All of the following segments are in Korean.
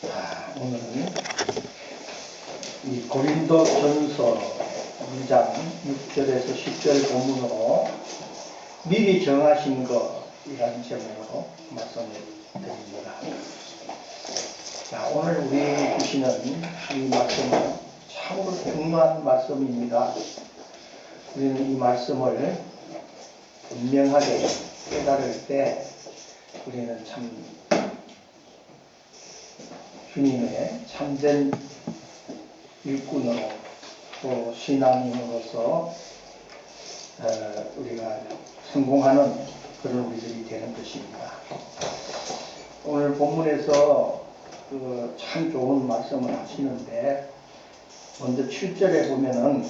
오늘은 이 고린도전서 2장 6절에서 10절 본문으로 미리 정하신 것이라는 제목으로 말씀을 드립니다. 자, 오늘 우리 주시는 이 말씀은 참으로 중요한 말씀입니다. 우리는 이 말씀을 분명하게 깨달을 때 우리는 참 주님의 참된 일꾼으로 또 신앙인으로서 우리가 성공하는 그런 우리들이 되는 것입니다. 오늘 본문에서 참 좋은 말씀을 하시는데, 먼저 7절에 보면은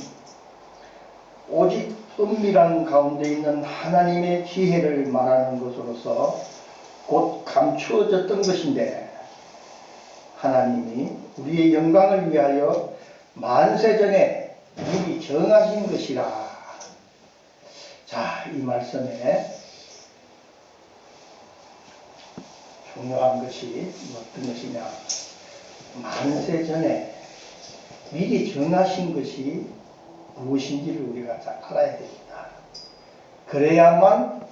오직 은밀한 가운데 있는 하나님의 지혜를 말하는 것으로서 곧 감추어졌던 것인데 하나님이 우리의 영광을 위하여 만세전에 미리 정하신 것이라. 자, 이 말씀에 중요한 것이 어떤 것이냐, 만세전에 미리 정하신 것이 무엇인지를 우리가 잘 알아야 됩니다. 그래야만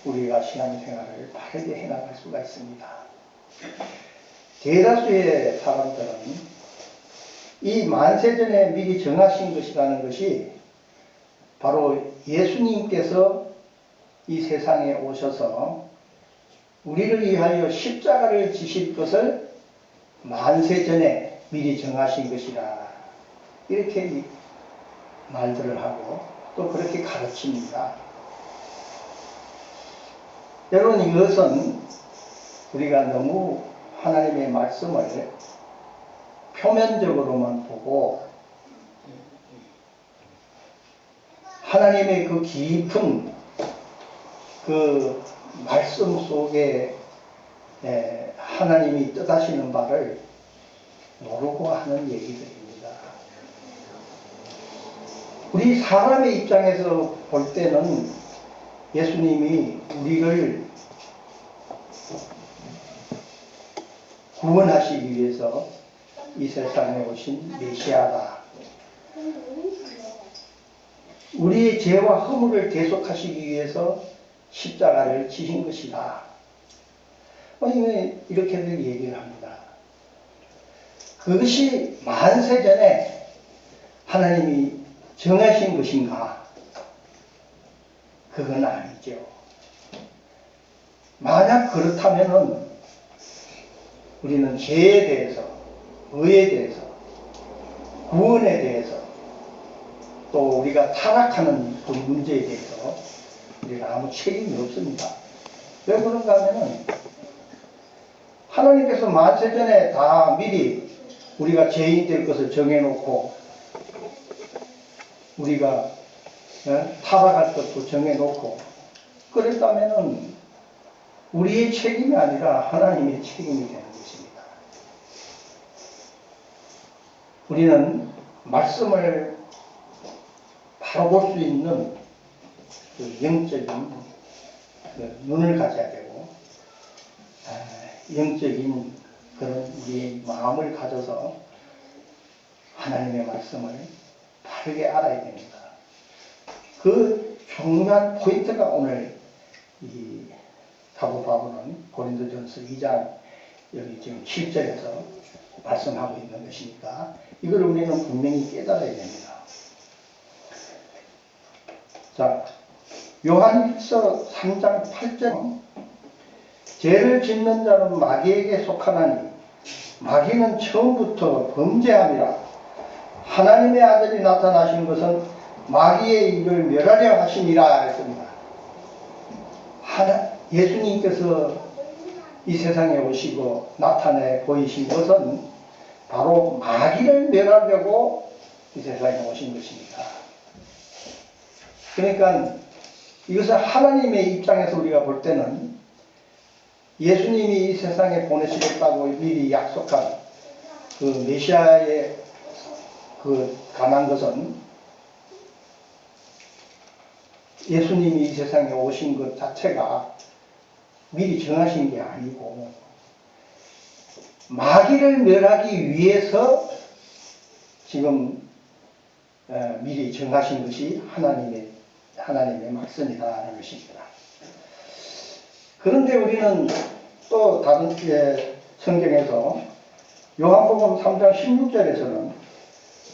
우리가 신앙생활을 바르게 해나갈 수가 있습니다. 대다수의 사람들은 이 만세전에 미리 정하신 것이라는 것이 바로 예수님께서 이 세상에 오셔서 우리를 위하여 십자가를 지실 것을 만세전에 미리 정하신 것이라, 이렇게 말들을 하고 또 그렇게 가르칩니다. 여러분, 이것은 우리가 너무 하나님의 말씀을 표면적으로만 보고 하나님의 그 깊은 그 말씀 속에 하나님이 뜻하시는 바를 모르고 하는 얘기들입니다. 우리 사람의 입장에서 볼 때는 예수님이 우리를 구원하시기 위해서 이 세상에 오신 메시아다, 우리의 죄와 허물을 대속하시기 위해서 십자가를 지신 것이다, 이렇게들 얘기를 합니다. 그것이 만세전에 하나님이 정하신 것인가? 그건 아니죠. 만약 그렇다면은 우리는 죄에 대해서, 의에 대해서, 구원에 대해서, 또 우리가 타락하는 그 문제에 대해서 우리가 아무 책임이 없습니다. 왜 그런가 하면은 하나님께서 만세전에 다 미리 우리가 죄인 될 것을 정해놓고 우리가 타락할 것도 정해놓고 그랬다면은 우리의 책임이 아니라 하나님의 책임이 되는 것입니다. 우리는 말씀을 바로 볼 수 있는 그 영적인 그 눈을 가져야 되고, 영적인 그런 우리의 마음을 가져서 하나님의 말씀을 바르게 알아야 됩니다. 그 중요한 포인트가 오늘 이 사도 바울은 고린도전서 2장 여기 지금 7절에서 말씀하고 있는 것이니까 이걸 우리는 분명히 깨달아야 됩니다. 자, 요한일서 3장 8절, 죄를 짓는 자는 마귀에게 속하나니 마귀는 처음부터 범죄함이라. 하나님의 아들이 나타나신 것은 마귀의 일을 멸하려 하심이라 했습니다. 예수님께서 이 세상에 오시고 나타내 보이신 것은 바로 마귀를 멸하려고 이 세상에 오신 것입니다. 그러니까 이것을 하나님의 입장에서 우리가 볼 때는 예수님이 이 세상에 보내시겠다고 미리 약속한 그 메시아의 그 관한 것은 예수님이 이 세상에 오신 것 자체가 미리 정하신 게 아니고 마귀를 멸하기 위해서 지금 미리 정하신 것이 하나님의 말씀이라는 것입니다. 그런데 우리는 또 다른 성경에서 요한복음 3장 16절에서는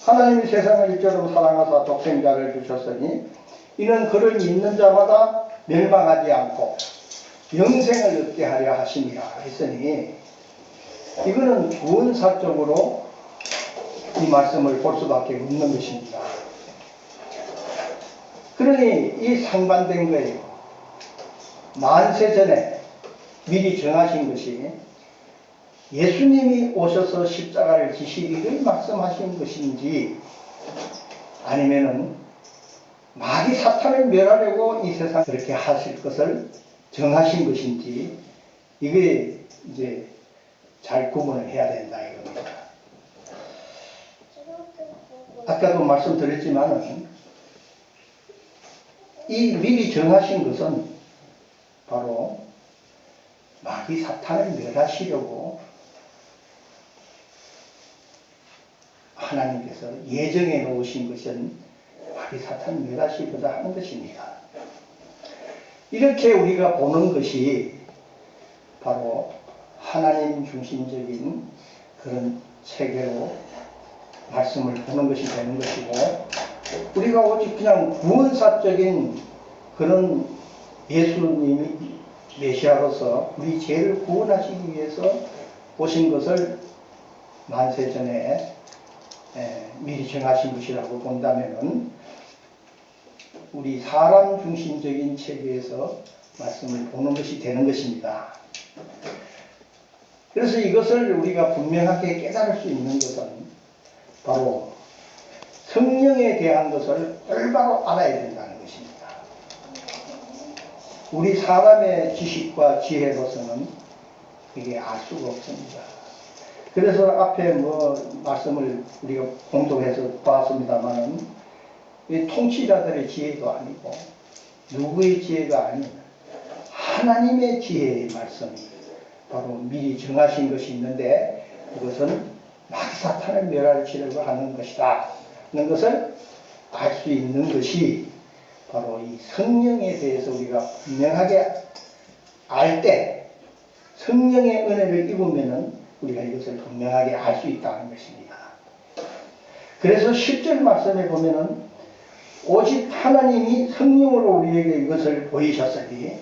하나님이 세상을 이처럼 사랑하사 독생자를 주셨으니 이는 그를 믿는 자마다 멸망하지 않고 영생을 얻게 하려 하심이라 했으니, 이거는 구원사적으로 이 말씀을 볼 수밖에 없는 것입니다. 그러니 이 상반된 거예요. 만세 전에 미리 정하신 것이 예수님이 오셔서 십자가를 지시기를 말씀하신 것인지, 아니면은 마귀 사탄을 멸하려고 이 세상 그렇게 하실 것을 정하신 것인지, 이게 이제 잘 구분을 해야 된다 이겁니다. 아까도 말씀드렸지만은 이 미리 정하신 것은 바로 마귀 사탄을 멸하시려고 하나님께서 예정해 놓으신 것은 마귀 사탄을 멸하시고자 하는 것입니다. 이렇게 우리가 보는 것이 바로 하나님 중심적인 그런 체계로 말씀을 보는 것이 되는 것이고, 우리가 오직 그냥 구원사적인 그런 예수님이 메시아로서 우리 죄를 구원하시기 위해서 오신 것을 만세 전에 미리 정하신 것이라고 본다면은 우리 사람 중심적인 체계에서 말씀을 보는 것이 되는 것입니다. 그래서 이것을 우리가 분명하게 깨달을 수 있는 것은 바로 성령에 대한 것을 올바로 알아야 된다는 것입니다. 우리 사람의 지식과 지혜로서는 이게 알 수가 없습니다. 그래서 앞에 말씀을 우리가 공독해서 봤습니다만은 이 통치자들의 지혜도 아니고 누구의 지혜가 아닌 하나님의 지혜의 말씀이 바로 미리 정하신 것이 있는데, 그것은 마귀 사탄을 멸하시려고 하는 것이다 하는 것을 알 수 있는 것이 바로 이 성령에 대해서 우리가 분명하게 알 때, 성령의 은혜를 입으면은 우리가 이것을 분명하게 알 수 있다는 것입니다. 그래서 10절 말씀에 보면은 오직 하나님이 성령으로 우리에게 이것을 보이셨으니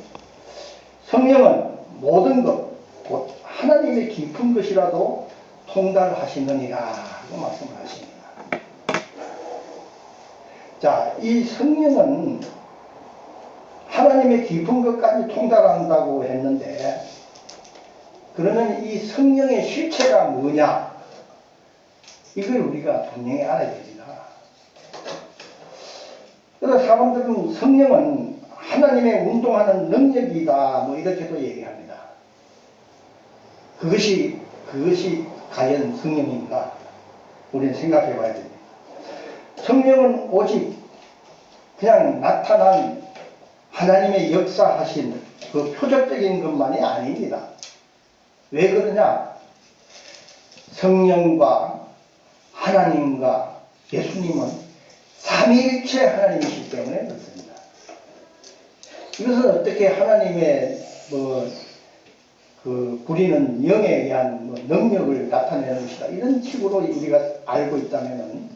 성령은 모든 것, 곧 하나님의 깊은 것이라도 통달하시느니라 하고 말씀을 하십니다. 자, 이 성령은 하나님의 깊은 것까지 통달한다고 했는데, 그러면 이 성령의 실체가 뭐냐? 이걸 우리가 분명히 알아야 됩니다. 그래서 사람들은 성령은 하나님의 운동하는 능력이다 이렇게도 얘기합니다. 그것이 과연 성령인가? 우리는 생각해 봐야 됩니다. 성령은 오직 그냥 나타난 하나님의 역사하신 그 표적적인 것만이 아닙니다. 왜 그러냐? 성령과 하나님과 예수님은 삼위일체 하나님이시기 때문에 그렇습니다. 이것은 어떻게 하나님의 부리는 영에 의한 능력을 나타내는 것이다, 이런 식으로 우리가 알고 있다면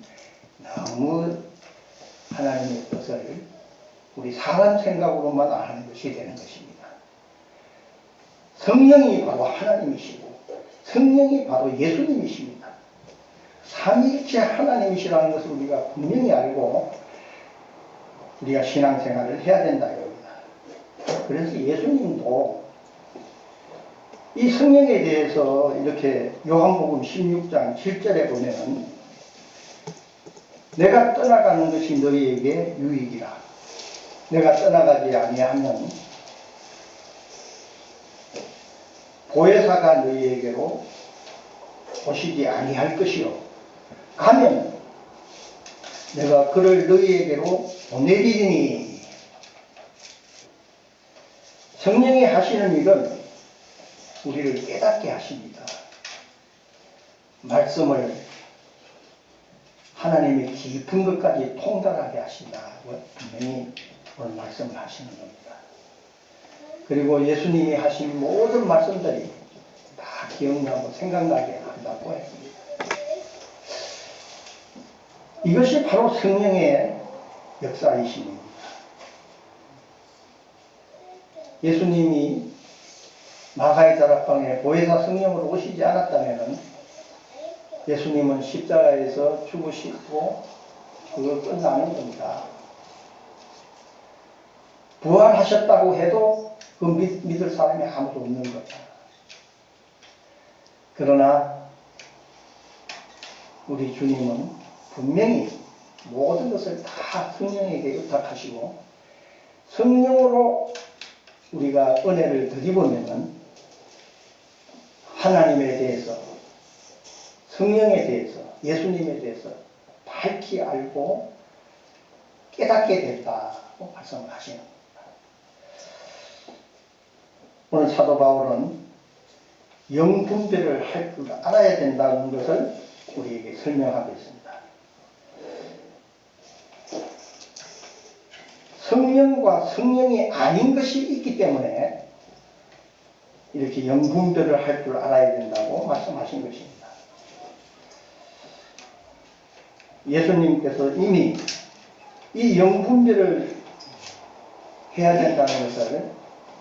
너무 하나님의 뜻을 우리 사람 생각으로만 아는 것이 되는 것입니다. 성령이 바로 하나님이시고 성령이 바로 예수님이십니다. 삼위일체 하나님이시라는 것을 우리가 분명히 알고 우리가 신앙생활을 해야 된다 이겁니다. 그래서 예수님도 이 성령에 대해서 이렇게 요한복음 16장 7절에 보면은 내가 떠나가는 것이 너희에게 유익이라. 내가 떠나가지 아니하면 보혜사가 너희에게로 오시지 아니할 것이요, 가면 내가 그를 너희에게로 보내리니. 성령이 하시는 일은 우리를 깨닫게 하십니다. 말씀을 하나님의 깊은 것까지 통달하게 하신다고 분명히 오늘 말씀을 하시는 겁니다. 그리고 예수님이 하신 모든 말씀들이 다 기억나고 생각나게 한다고 했습니다. 이것이 바로 성령의 역사이십니다. 예수님이 마가의 다락방에 보혜사 성령으로 오시지 않았다면 예수님은 십자가에서 죽으시고 그거 끝나는 겁니다. 부활하셨다고 해도 그 믿을 사람이 아무도 없는 거다. 그러나 우리 주님은 분명히 모든 것을 다 성령에게 의탁하시고 성령으로 우리가 은혜를 드리보면은 하나님에 대해서, 성령에 대해서, 예수님에 대해서 밝히 알고 깨닫게 됐다고 말씀을 하시는 겁니다. 오늘 사도 바울은 영분별을 할 줄 알아야 된다는 것을 우리에게 설명하고 있습니다. 성령과 성령이 아닌 것이 있기 때문에 이렇게 영분별을 할 줄 알아야 된다고 말씀하신 것입니다. 예수님께서 이미 이 영분별을 해야 된다는 것을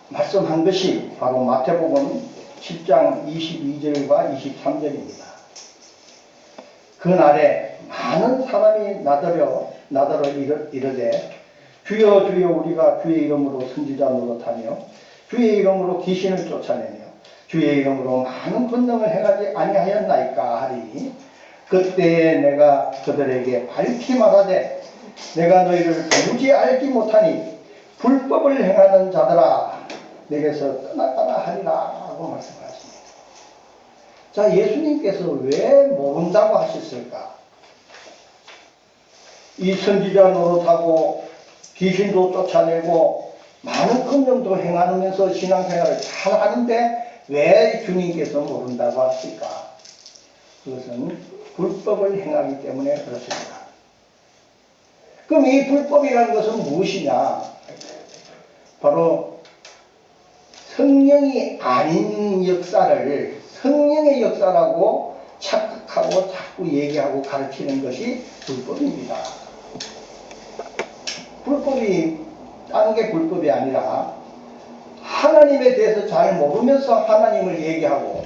말씀한 것이 바로 마태복음 10장 22절과 23절입니다. 그날에 많은 사람이 나더러 이르되 주여 주여 우리가 주의 이름으로 선지자 노릇하며 주의 이름으로 귀신을 쫓아내며 주의 이름으로 많은 권능을 행하지 아니하였나이까 하리니 그때에 내가 그들에게 밝히 말하되 내가 너희를 도무지 알지 못하니 불법을 행하는 자들아 내게서 떠나가라 하리라 하고 말씀하십니다. 자, 예수님께서 왜 모른다고 하셨을까? 이 선지자 노릇하고 귀신도 쫓아내고 많은 권능도 행하면서 신앙생활을 잘 하는데 왜 주님께서 모른다고 하실까? 그것은 불법을 행하기 때문에 그렇습니다. 그럼 이 불법이라는 것은 무엇이냐? 바로 성령이 아닌 역사를 성령의 역사라고 착각하고 자꾸 얘기하고 가르치는 것이 불법입니다. 불법이 다른 게 불법이 아니라 하나님에 대해서 잘 모르면서 하나님을 얘기하고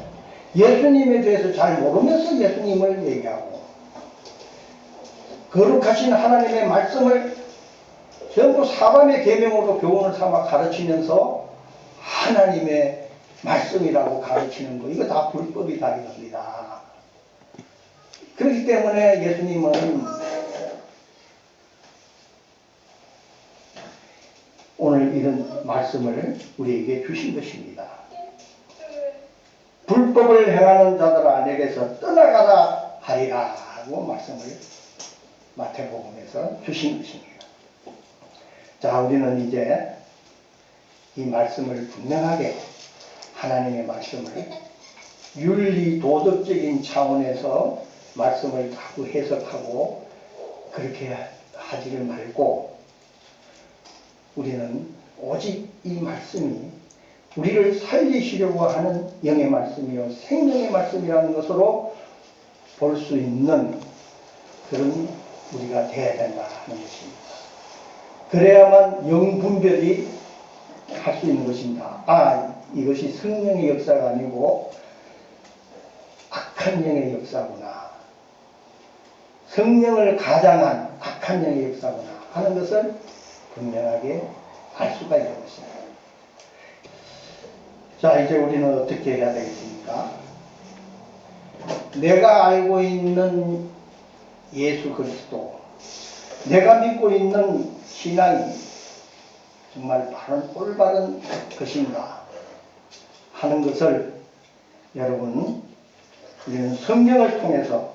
예수님에 대해서 잘 모르면서 예수님을 얘기하고 거룩하신 하나님의 말씀을 전부 사람의 계명으로 교훈을 삼아 가르치면서 하나님의 말씀이라고 가르치는 거 이거 다 불법이다 이겁니다. 그렇기 때문에 예수님은 오늘 이런 말씀을 우리에게 주신 것입니다. 불법을 행하는 자들아 내게서 떠나가라 하리라 하고 말씀을 마태복음에서 주신 것입니다. 자, 우리는 이제 이 말씀을 분명하게 하나님의 말씀을 윤리 도덕적인 차원에서 말씀을 자꾸 해석하고 그렇게 하지를 말고 우리는 오직 이 말씀이 우리를 살리시려고 하는 영의 말씀이요 생명의 말씀이라는 것으로 볼 수 있는 그런 우리가 되어야 된다 하는 것입니다. 그래야만 영분별이 할 수 있는 것입니다. 아, 이것이 성령의 역사가 아니고 악한 영의 역사구나. 성령을 가장한 악한 영의 역사구나 하는 것을 분명하게 알 수가 있는 것입니다. 자, 이제 우리는 어떻게 해야 되겠습니까? 내가 알고 있는 예수 그리스도, 내가 믿고 있는 신앙이 정말 올바른 것인가 하는 것을 여러분 우리는 성경을 통해서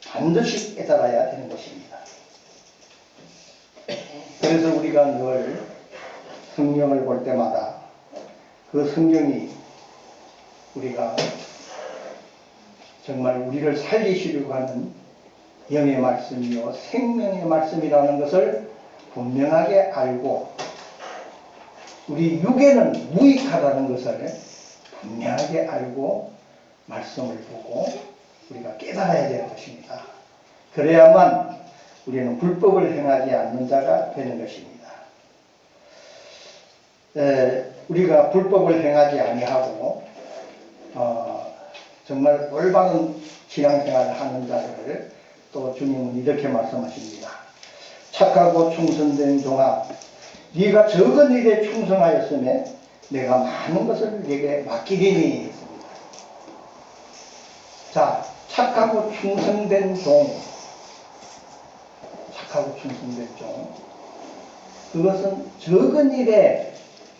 반드시 깨달아야 되는 것입니다. 그래서 우리가 늘 성경을 볼 때마다 그 성경이 우리가 정말 우리를 살리시려고 하는 영의 말씀이요 생명의 말씀이라는 것을 분명하게 알고 우리 육에는 무익하다는 것을 분명하게 알고 말씀을 보고 우리가 깨달아야 되는 것입니다. 그래야만 우리는 불법을 행하지 않는 자가 되는 것입니다. 우리가 불법을 행하지 아니하고 정말 올바른 신앙생활을 하는 자들을 또 주님은 이렇게 말씀하십니다. 착하고 충성된 종아, 네가 적은 일에 충성하였음에 내가 많은 것을 네게 맡기리니 했습니다. 자, 착하고 충성된 종, 착하고 충성된 종, 그것은 적은 일에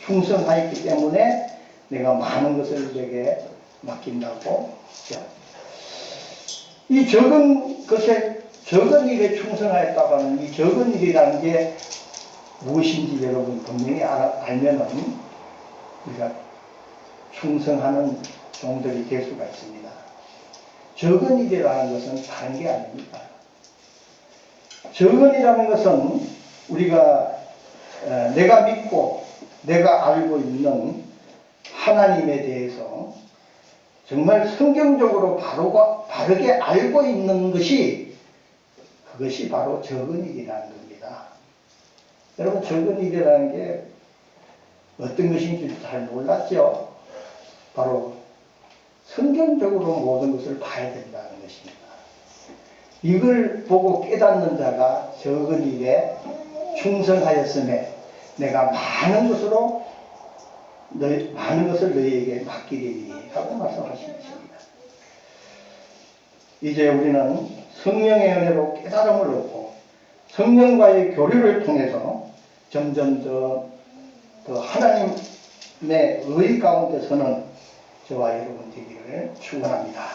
충성하였기 때문에 내가 많은 것을 내게 맡긴다고. 이 적은 것에, 적은 일에 충성하였다고 하는 이 적은 일이라는 게 무엇인지 여러분 분명히 알면은 우리가 충성하는 종들이 될 수가 있습니다. 적은 일이라는 것은 다른 게 아닙니다. 적은 일이라는 것은 우리가 내가 믿고 내가 알고 있는 하나님에 대해서 정말 성경적으로 바르게 알고 있는 것이 그것이 바로 적은 일이라는 겁니다. 여러분 적은 일이라는 게 어떤 것인지 잘 몰랐죠? 바로 성경적으로 모든 것을 봐야 된다는 것입니다. 이걸 보고 깨닫는 자가 적은 일에 충성하였음에 내가 많은 것을 너희에게 맡기리니 하고 말씀하신 것입니다. 이제 우리는 성령의 은혜로 깨달음을 얻고 성령과의 교류를 통해서 점점 더 하나님의 의 가운데 서는 저와 여러분 되기를 축원합니다.